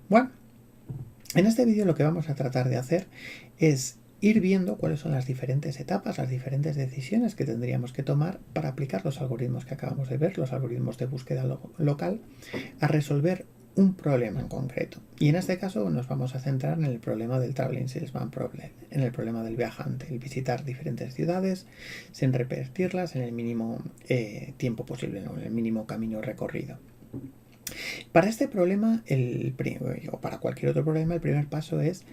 Bueno, en este vídeo lo que vamos a tratar de hacer es ir viendo cuáles son las diferentes etapas, las diferentes decisiones que tendríamos que tomar para aplicar los algoritmos que acabamos de ver, los algoritmos de búsqueda local, a resolver un problema en concreto. Y en este caso nos vamos a centrar en el problema del Traveling Salesman Problem, en el problema del viajante, el visitar diferentes ciudades sin repetirlas en el mínimo tiempo posible, ¿no? En el mínimo camino recorrido. Para este problema, o para cualquier otro problema, el primer paso es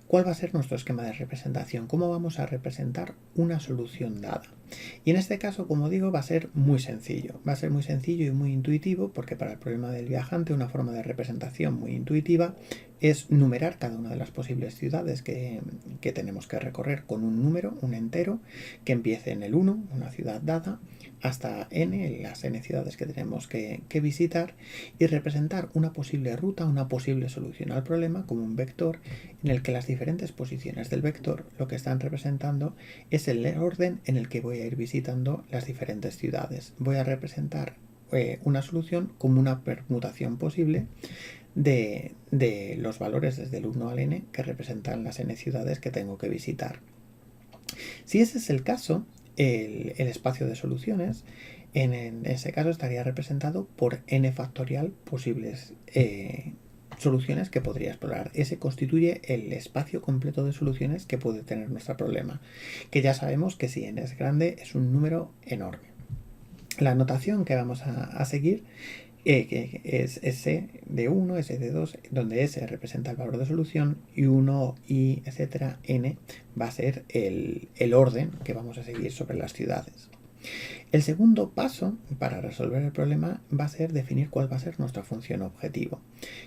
cuál va a ser nuestro esquema de representación, cómo vamos a representar una solución dada. Y en este caso, como digo, va a ser muy sencillo. Va a ser muy sencillo y muy intuitivo, porque para el problema del viajante una forma de representación muy intuitiva es numerar cada una de las posibles ciudades que tenemos que recorrer con un número, un entero, que empiece en el 1, una ciudad dada, hasta n, las n ciudades que tenemos que visitar, y representar una posible ruta, una posible solución al problema como un vector en el que las diferentes posiciones del vector lo que están representando es el orden en el que voy a ir visitando las diferentes ciudades. Voy a representar una solución como una permutación posible de los valores desde el 1 al n que representan las n ciudades que tengo que visitar. Si ese es el caso, el espacio de soluciones en ese caso estaría representado por n factorial posibles soluciones que podría explorar. Ese constituye el espacio completo de soluciones que puede tener nuestro problema, que ya sabemos que si n es grande es un número enorme. La notación que vamos a seguir que es S de 1, S de 2, donde S representa el valor de solución y 1, I, etcétera, N va a ser el orden que vamos a seguir sobre las ciudades. El segundo paso para resolver el problema va a ser definir cuál va a ser nuestra función objetivo,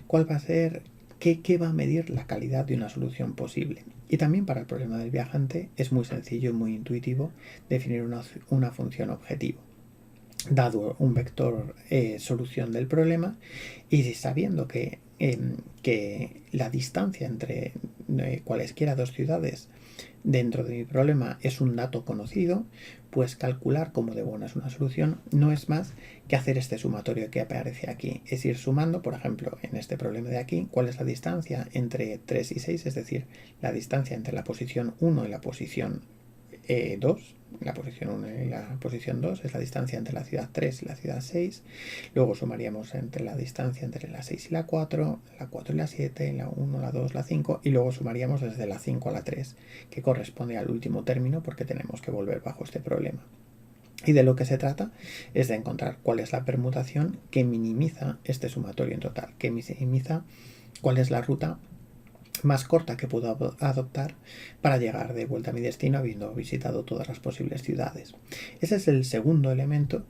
cuál va a ser qué va a medir la calidad de una solución posible. Y también para el problema del viajante es muy sencillo y muy intuitivo definir una función objetivo. Dado un vector solución del problema y sabiendo que la distancia entre cualesquiera dos ciudades dentro de mi problema es un dato conocido, pues calcular cómo de buena es una solución no es más que hacer este sumatorio que aparece aquí. Es ir sumando, por ejemplo, en este problema de aquí, cuál es la distancia entre 3 y 6, es decir, la distancia entre la posición 1 y la posición 2, la posición 1 y la posición 2 es la distancia entre la ciudad 3 y la ciudad 6. Luego sumaríamos entre la distancia entre la 6 y la 4 y la 7, la 1, la 2, la 5, y luego sumaríamos desde la 5 a la 3, que corresponde al último término porque tenemos que volver bajo este problema. Y de lo que se trata es de encontrar cuál es la permutación que minimiza este sumatorio en total, que minimiza cuál es la ruta más corta que puedo adoptar para llegar de vuelta a mi destino habiendo visitado todas las posibles ciudades. Ese es el segundo elemento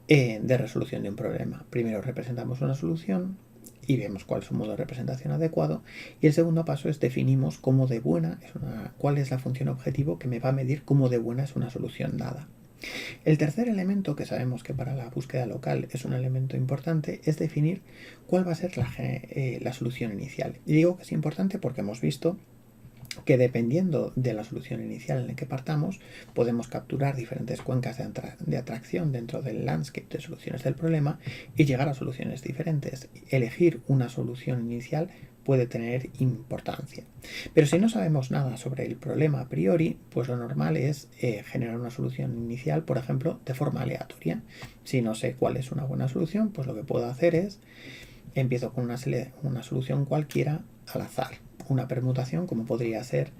de resolución de un problema. Primero representamos una solución y vemos cuál es un modo de representación adecuado, y el segundo paso es definimos cómo de buena cuál es la función objetivo que me va a medir cómo de buena es una solución dada. El tercer elemento, que sabemos que para la búsqueda local es un elemento importante, es definir cuál va a ser la solución inicial. Y digo que es importante porque hemos visto que dependiendo de la solución inicial en la que partamos, podemos capturar diferentes cuencas de atracción dentro del landscape de soluciones del problema y llegar a soluciones diferentes. Elegir una solución inicial puede tener importancia. Pero si no sabemos nada sobre el problema a priori, pues lo normal es generar una solución inicial, por ejemplo, de forma aleatoria. Si no sé cuál es una buena solución, pues lo que puedo hacer es empiezo con una solución cualquiera al azar. Una permutación como podría ser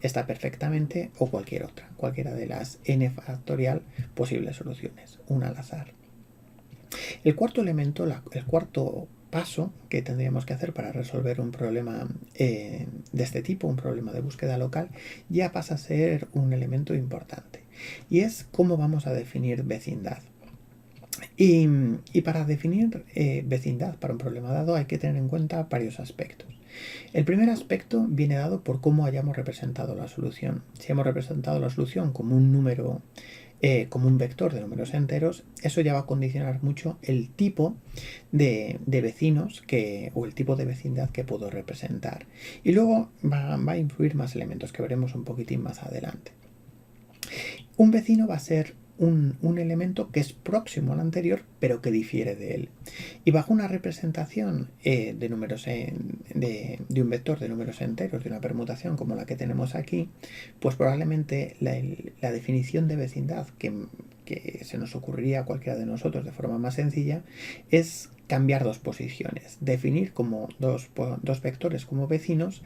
esta perfectamente o cualquier otra, cualquiera de las n factorial posibles soluciones, una al azar. El cuarto elemento, el cuarto paso que tendríamos que hacer para resolver un problema de este tipo, un problema de búsqueda local, ya pasa a ser un elemento importante, y es cómo vamos a definir vecindad. Y para definir vecindad para un problema dado hay que tener en cuenta varios aspectos. El primer aspecto viene dado por cómo hayamos representado la solución. Si hemos representado la solución como un número, como un vector de números enteros, eso ya va a condicionar mucho el tipo de vecinos o el tipo de vecindad que puedo representar. Y luego va a influir más elementos que veremos un poquitín más adelante. Un vecino va a ser un elemento que es próximo al anterior, pero que difiere de él. Y bajo una representación de números de un vector de números enteros, de una permutación como la que tenemos aquí, pues probablemente la definición de vecindad que se nos ocurriría a cualquiera de nosotros de forma más sencilla es cambiar dos posiciones, definir como dos vectores como vecinos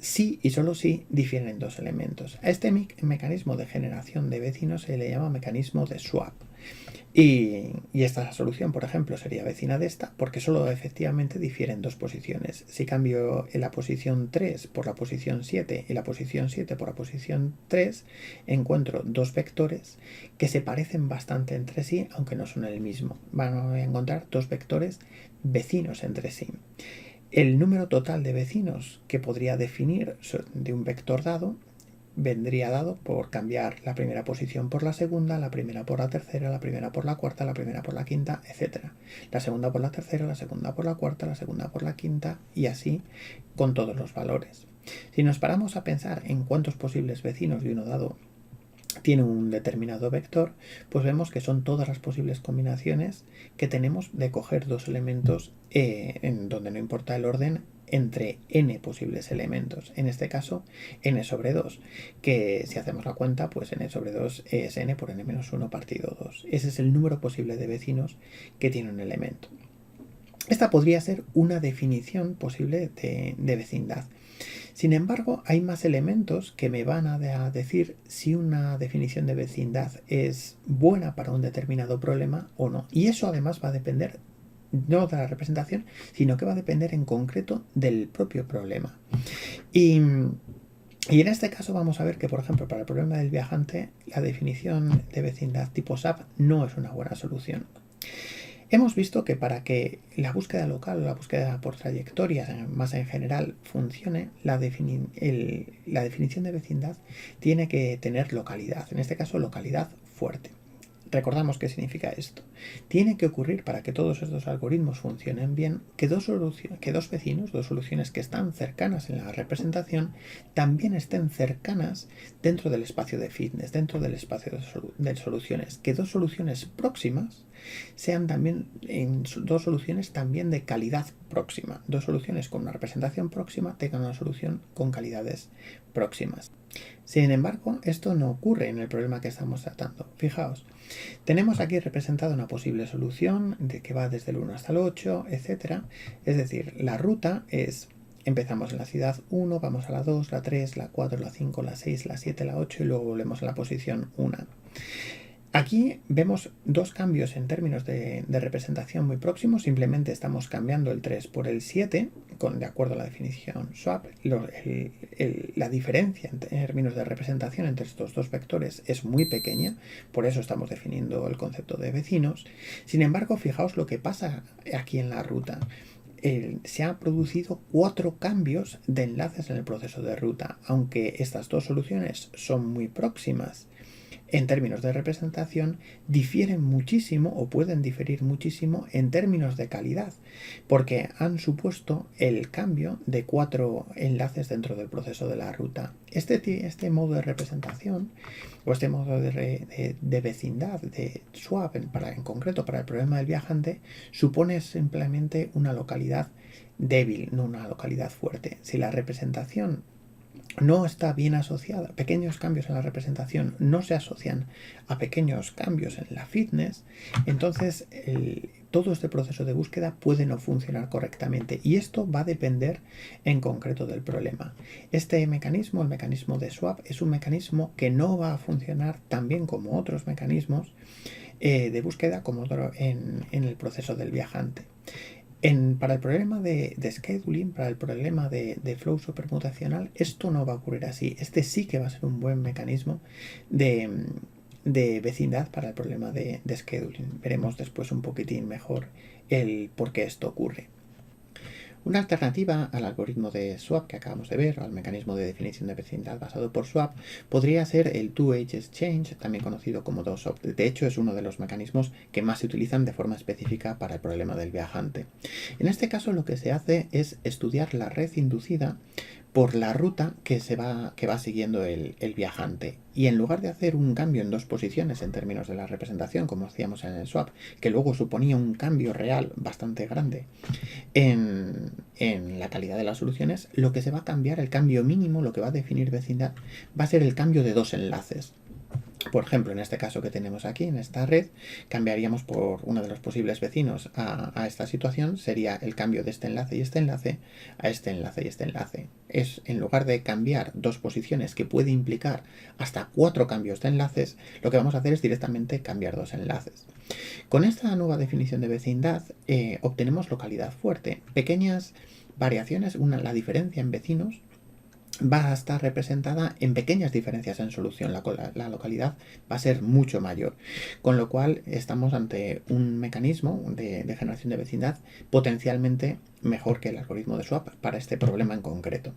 si y solo si difieren dos elementos. A este mecanismo de generación de vecinos se le llama mecanismo de swap. Y esta solución, por ejemplo, sería vecina de esta porque solo efectivamente difieren dos posiciones. Si cambio la posición 3 por la posición 7 y la posición 7 por la posición 3, encuentro dos vectores que se parecen bastante entre sí, aunque no son el mismo. Van a encontrar dos vectores vecinos entre sí. El número total de vecinos que podría definir de un vector dado vendría dado por cambiar la primera posición por la segunda, la primera por la tercera, la primera por la cuarta, la primera por la quinta, etc. La segunda por la tercera, la segunda por la cuarta, la segunda por la quinta y así con todos los valores. Si nos paramos a pensar en cuántos posibles vecinos de uno dado tiene un determinado vector, pues vemos que son todas las posibles combinaciones que tenemos de coger dos elementos en donde no importa el orden entre n posibles elementos. En este caso, n sobre 2, que si hacemos la cuenta, pues n sobre 2 es n por n menos 1 partido 2. Ese es el número posible de vecinos que tiene un elemento. Esta podría ser una definición posible de vecindad. Sin embargo, hay más elementos que me van a decir si una definición de vecindad es buena para un determinado problema o no. Y eso además va a depender no de la representación, sino que va a depender en concreto del propio problema. Y en este caso vamos a ver que, por ejemplo, para el problema del viajante, la definición de vecindad tipo SAP no es una buena solución. Hemos visto que para que la búsqueda local o la búsqueda por trayectorias más en general funcione, la definición de vecindad tiene que tener localidad, en este caso localidad fuerte. Recordamos qué significa esto. Tiene que ocurrir para que todos estos algoritmos funcionen bien que dos vecinos, dos soluciones que están cercanas en la representación, también estén cercanas dentro del espacio de fitness, dentro del espacio de soluciones. Que dos soluciones próximas sean también dos soluciones también de calidad próxima. Dos soluciones con una representación próxima tengan una solución con calidades próximas. Sin embargo, esto no ocurre en el problema que estamos tratando. Fijaos, tenemos aquí representada una posible solución de que va desde el 1 hasta el 8, etc. Es decir, la ruta es: empezamos en la ciudad 1, vamos a la 2, la 3, la 4, la 5, la 6, la 7, la 8 y luego volvemos a la posición 1. Aquí vemos dos cambios en términos de representación muy próximos. Simplemente estamos cambiando el 3 por el 7, de acuerdo a la definición swap. La diferencia en términos de representación entre estos dos vectores es muy pequeña, por eso estamos definiendo el concepto de vecinos. Sin embargo, fijaos lo que pasa aquí en la ruta. Se han producido 4 cambios de enlaces en el proceso de ruta, aunque estas dos soluciones son muy próximas. En términos de representación, difieren muchísimo o pueden diferir muchísimo en términos de calidad, porque han supuesto el cambio de 4 enlaces dentro del proceso de la ruta. Este modo de representación, o este modo de vecindad, de swap, en concreto para el problema del viajante, supone simplemente una localidad débil, no una localidad fuerte. Si la representación no está bien asociada, pequeños cambios en la representación no se asocian a pequeños cambios en la fitness, entonces todo este proceso de búsqueda puede no funcionar correctamente y esto va a depender en concreto del problema. Este mecanismo, el mecanismo de swap, es un mecanismo que no va a funcionar tan bien como otros mecanismos de búsqueda como en el proceso del viajante. Para el problema de scheduling, para el problema de flow supermutacional, esto no va a ocurrir así. Este sí que va a ser un buen mecanismo de vecindad para el problema de scheduling. Veremos después un poquitín mejor el por qué esto ocurre. Una alternativa al algoritmo de swap que acabamos de ver, o al mecanismo de definición de vecindad basado por swap, podría ser el two-age exchange, también conocido como DOSOP. De hecho, es uno de los mecanismos que más se utilizan de forma específica para el problema del viajante. En este caso, lo que se hace es estudiar la red inducida por la ruta que va siguiendo el viajante. Y en lugar de hacer un cambio en dos posiciones en términos de la representación, como hacíamos en el swap, que luego suponía un cambio real bastante grande en la calidad de las soluciones, lo que se va a cambiar, el cambio mínimo, lo que va a definir vecindad, va a ser el cambio de dos enlaces. Por ejemplo, en este caso que tenemos aquí, en esta red, cambiaríamos por uno de los posibles vecinos a esta situación, sería el cambio de este enlace y este enlace a este enlace y este enlace. Es, en lugar de cambiar dos posiciones que puede implicar hasta 4 cambios de enlaces, lo que vamos a hacer es directamente cambiar dos enlaces. Con esta nueva definición de vecindad obtenemos localidad fuerte. Pequeñas variaciones, la diferencia en vecinos va a estar representada en pequeñas diferencias en solución. La localidad va a ser mucho mayor. Con lo cual estamos ante un mecanismo de generación de vecindad potencialmente mejor que el algoritmo de swap para este problema en concreto.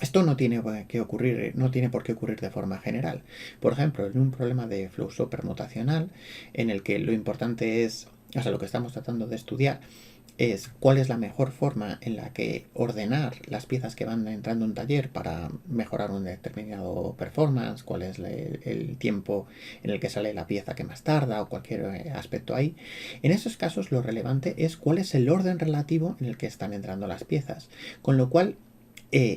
Esto no tiene que ocurrir, no tiene por qué ocurrir de forma general. Por ejemplo, en un problema de flujo permutacional, en el que lo importante es, o sea, lo que estamos tratando de estudiar es cuál es la mejor forma en la que ordenar las piezas que van entrando en un taller para mejorar un determinado performance, cuál es el tiempo en el que sale la pieza que más tarda o cualquier aspecto ahí. En esos casos lo relevante es cuál es el orden relativo en el que están entrando las piezas. Con lo cual,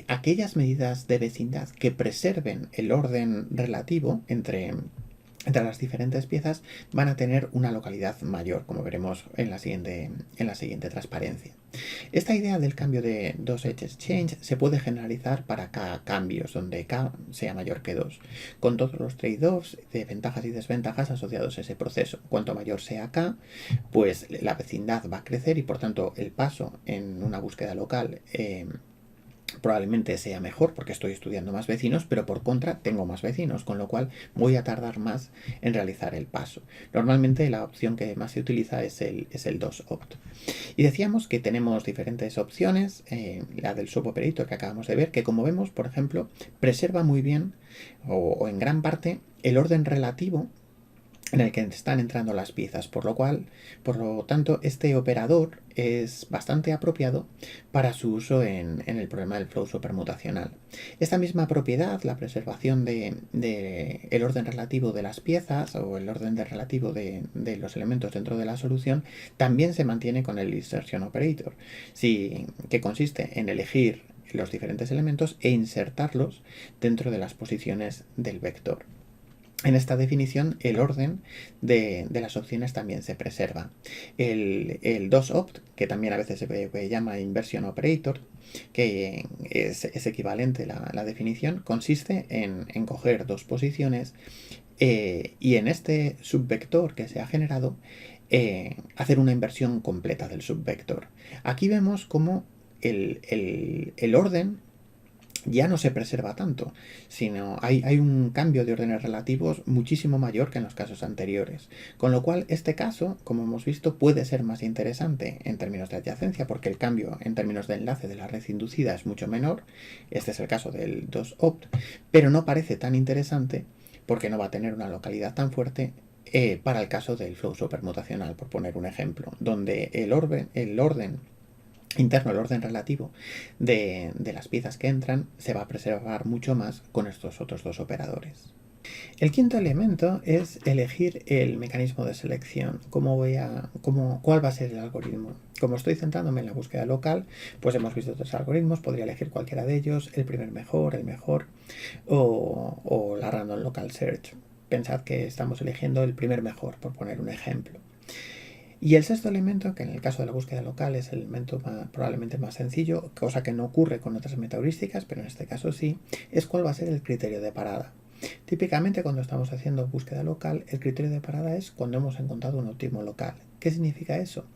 aquellas medidas de vecindad que preserven el orden relativo entre las diferentes piezas van a tener una localidad mayor, como veremos en la siguiente transparencia. Esta idea del cambio de dos edge exchange se puede generalizar para K cambios, donde K sea mayor que 2, con todos los trade-offs de ventajas y desventajas asociados a ese proceso. Cuanto mayor sea K, pues la vecindad va a crecer y por tanto el paso en una búsqueda local probablemente sea mejor porque estoy estudiando más vecinos, pero por contra tengo más vecinos, con lo cual voy a tardar más en realizar el paso. Normalmente la opción que más se utiliza es el 2opt. Y decíamos que tenemos diferentes opciones, la del swap operator que acabamos de ver, que como vemos, por ejemplo, preserva muy bien o en gran parte el orden relativo en el que están entrando las piezas, por lo tanto, este operador es bastante apropiado para su uso en el problema del flow supermutacional. Esta misma propiedad, la preservación de el orden relativo de las piezas o el orden relativo de los elementos dentro de la solución, también se mantiene con el insertion operator, que consiste en elegir los diferentes elementos e insertarlos dentro de las posiciones del vector. En esta definición, el orden de las opciones también se preserva. El 2opt, que también a veces se llama inversion operator, que es equivalente la definición, consiste en coger dos posiciones y en este subvector que se ha generado, hacer una inversión completa del subvector. Aquí vemos cómo el orden ya no se preserva tanto, sino hay un cambio de órdenes relativos muchísimo mayor que en los casos anteriores. Con lo cual, este caso, como hemos visto, puede ser más interesante en términos de adyacencia, porque el cambio en términos de enlace de la red inducida es mucho menor. Este es el caso del 2opt, pero no parece tan interesante porque no va a tener una localidad tan fuerte para el caso del flow supermutacional, por poner un ejemplo, donde el orden interno, el orden relativo de las piezas que entran, se va a preservar mucho más con estos otros dos operadores. El quinto elemento es elegir el mecanismo de selección. ¿Cuál va a ser el algoritmo? Como estoy centrándome en la búsqueda local, pues hemos visto otros algoritmos, podría elegir cualquiera de ellos, el primer mejor, el mejor, o la random local search. Pensad que estamos eligiendo el primer mejor, por poner un ejemplo. Y el sexto elemento, que en el caso de la búsqueda local es el elemento probablemente más sencillo, cosa que no ocurre con otras metaheurísticas, pero en este caso sí, es cuál va a ser el criterio de parada. Típicamente cuando estamos haciendo búsqueda local, el criterio de parada es cuando hemos encontrado un óptimo local. ¿Qué significa eso?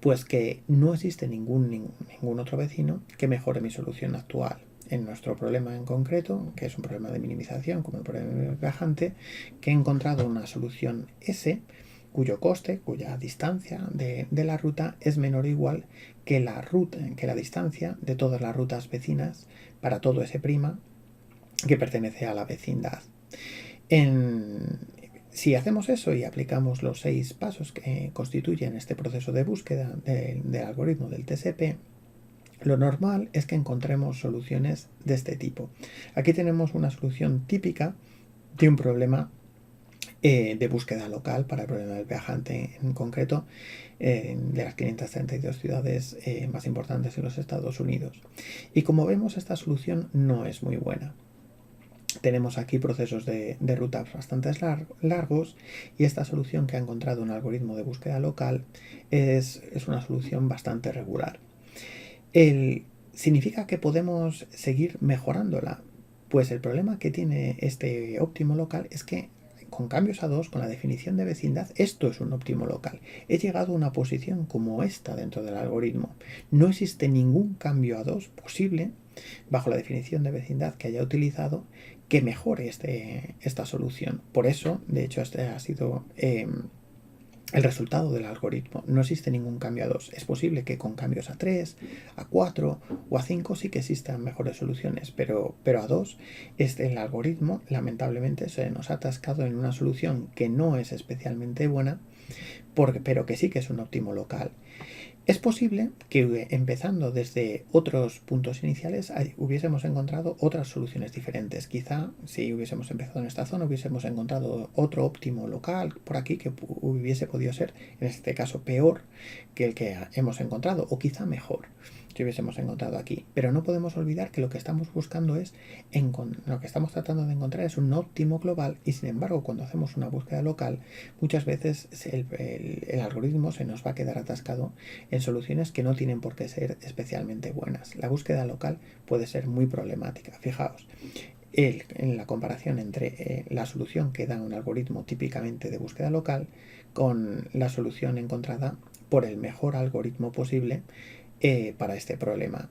Pues que no existe ningún otro vecino que mejore mi solución actual. En nuestro problema en concreto, que es un problema de minimización, como el problema del viajante, que he encontrado una solución S, cuyo coste, cuya distancia de la ruta es menor o igual que la distancia de todas las rutas vecinas para todo S' que pertenece a la vecindad. Si hacemos eso y aplicamos los 6 pasos que constituyen este proceso de búsqueda del algoritmo del TSP, Lo normal es que encontremos soluciones de este tipo. Aquí tenemos una solución típica de un problema de búsqueda local para el problema del viajante en concreto, de las 532 ciudades más importantes en los Estados Unidos. Y como vemos, esta solución no es muy buena. Tenemos aquí procesos de rutas bastante largos, y esta solución que ha encontrado un algoritmo de búsqueda local es una solución bastante regular. ¿Significa que podemos seguir mejorándola? Pues el problema que tiene este óptimo local es que con cambios a 2, con la definición de vecindad, esto es un óptimo local. He llegado a una posición como esta dentro del algoritmo. No existe ningún cambio a 2 posible bajo la definición de vecindad que haya utilizado que mejore esta solución. Por eso, de hecho, este ha sido el resultado del algoritmo. No existe ningún cambio a 2. Es posible que con cambios a 3, a 4 o a 5 sí que existan mejores soluciones, pero a 2 el algoritmo lamentablemente se nos ha atascado en una solución que no es especialmente buena, pero que sí que es un óptimo local. Es posible que empezando desde otros puntos iniciales hubiésemos encontrado otras soluciones diferentes. Quizá si hubiésemos empezado en esta zona hubiésemos encontrado otro óptimo local por aquí que hubiese podido ser, en este caso, peor que el que hemos encontrado, o quizá mejor si hubiésemos encontrado aquí. Pero no podemos olvidar que lo que estamos buscando lo que estamos tratando de encontrar es un óptimo global, y sin embargo cuando hacemos una búsqueda local muchas veces el algoritmo se nos va a quedar atascado en soluciones que no tienen por qué ser especialmente buenas. La búsqueda local puede ser muy problemática. Fijaos, en la comparación entre la solución que da un algoritmo típicamente de búsqueda local con la solución encontrada por el mejor algoritmo posible para este problema.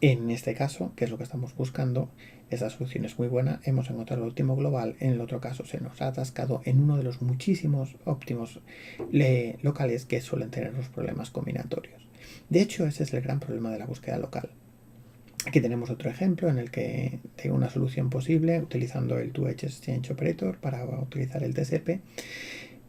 En este caso, que es lo que estamos buscando, esta solución es muy buena, hemos encontrado el óptimo global. En el otro caso se nos ha atascado en uno de los muchísimos óptimos locales que suelen tener los problemas combinatorios. De hecho, ese es el gran problema de la búsqueda local. Aquí tenemos otro ejemplo en el que tengo una solución posible utilizando el Two-Edge Exchange Operator para utilizar el TSP,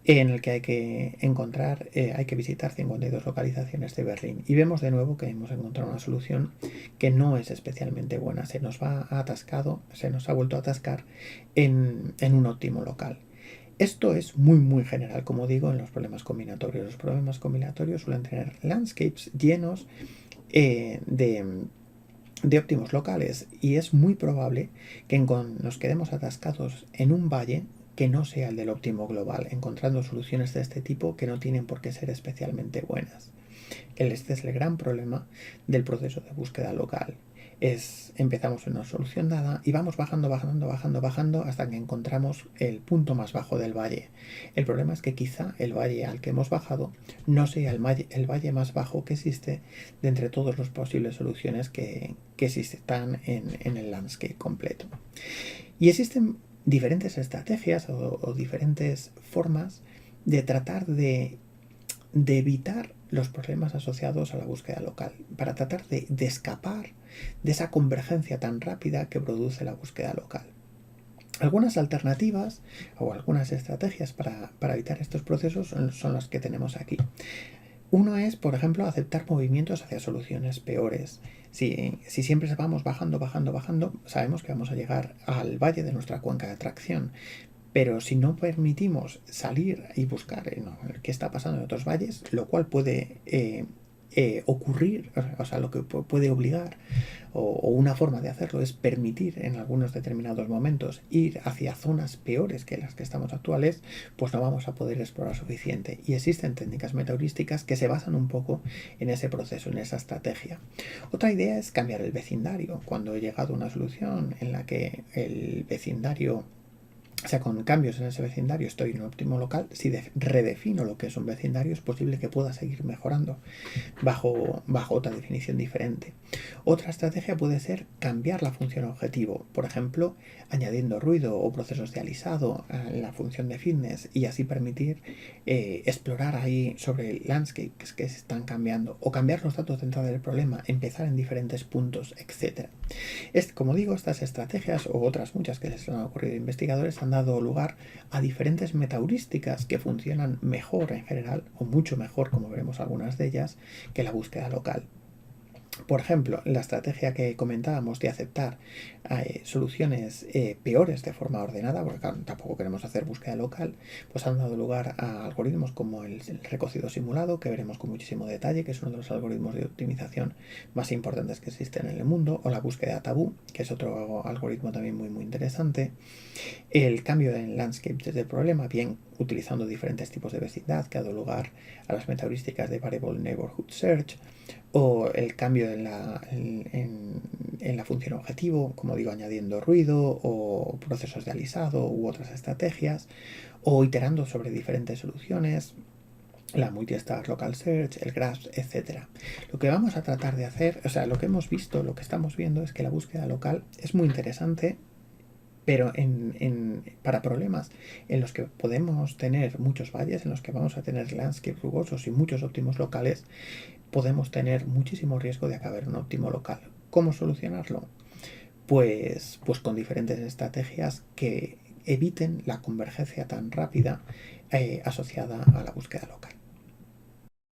en el que hay que visitar 52 localizaciones de Berlín, y vemos de nuevo que hemos encontrado una solución que no es especialmente buena. Se nos ha vuelto a atascar en un óptimo local. Esto es muy general, como digo, en los problemas combinatorios. Los problemas combinatorios suelen tener landscapes llenos de óptimos locales, y es muy probable que nos quedemos atascados en un valle que no sea el del óptimo global, encontrando soluciones de este tipo que no tienen por qué ser especialmente buenas. Este es el gran problema del proceso de búsqueda local. Empezamos en una solución dada y vamos bajando hasta que encontramos el punto más bajo del valle. El problema es que quizá el valle al que hemos bajado no sea el valle más bajo que existe de entre todas las posibles soluciones que están en el landscape completo. Y existen diferentes estrategias o diferentes formas de tratar de evitar los problemas asociados a la búsqueda local, para tratar de escapar de esa convergencia tan rápida que produce la búsqueda local. Algunas alternativas o algunas estrategias para evitar estos procesos son las que tenemos aquí. Uno es, por ejemplo, aceptar movimientos hacia soluciones peores. Si siempre vamos bajando, sabemos que vamos a llegar al valle de nuestra cuenca de atracción. Pero si no permitimos salir y buscar qué está pasando en otros valles, lo cual puede ocurrir, o sea, lo que puede obligar, o una forma de hacerlo es permitir en algunos determinados momentos ir hacia zonas peores que las que estamos actuales, pues no vamos a poder explorar suficiente. Y existen técnicas metaheurísticas que se basan un poco en ese proceso, en esa estrategia. Otra idea es cambiar el vecindario. Cuando he llegado a una solución en la que el vecindario, o sea, con cambios en ese vecindario estoy en un óptimo local, si redefino lo que es un vecindario, es posible que pueda seguir mejorando bajo otra definición diferente. Otra estrategia puede ser cambiar la función objetivo, por ejemplo, añadiendo ruido o procesos de alisado a la función de fitness, y así permitir explorar ahí sobre landscapes que se están cambiando, o cambiar los datos de entrada del problema, empezar en diferentes puntos, etc. Como digo, estas estrategias o otras muchas que les han ocurrido a investigadores han dado lugar a diferentes metaheurísticas que funcionan mejor en general, o mucho mejor, como veremos algunas de ellas, que la búsqueda local. Por ejemplo, la estrategia que comentábamos de aceptar soluciones peores de forma ordenada, porque claro, tampoco queremos hacer búsqueda local, pues han dado lugar a algoritmos como el recocido simulado, que veremos con muchísimo detalle, que es uno de los algoritmos de optimización más importantes que existen en el mundo, o la búsqueda tabú, que es otro algoritmo también muy interesante. El cambio en landscape desde el problema, bien utilizando diferentes tipos de vecindad, que ha dado lugar a las metaheurísticas de Variable Neighborhood Search, o el cambio en la función objetivo, como digo, añadiendo ruido o procesos de alisado u otras estrategias, o iterando sobre diferentes soluciones, la multi-star local search, el graph, etc. Lo que vamos a tratar de hacer, o sea, lo que hemos visto, lo que estamos viendo es que la búsqueda local es muy interesante, pero para problemas en los que podemos tener muchos valles, en los que vamos a tener landscapes rugosos y muchos óptimos locales, podemos tener muchísimo riesgo de acabar en un óptimo local. ¿Cómo solucionarlo? Pues con diferentes estrategias que eviten la convergencia tan rápida asociada a la búsqueda local.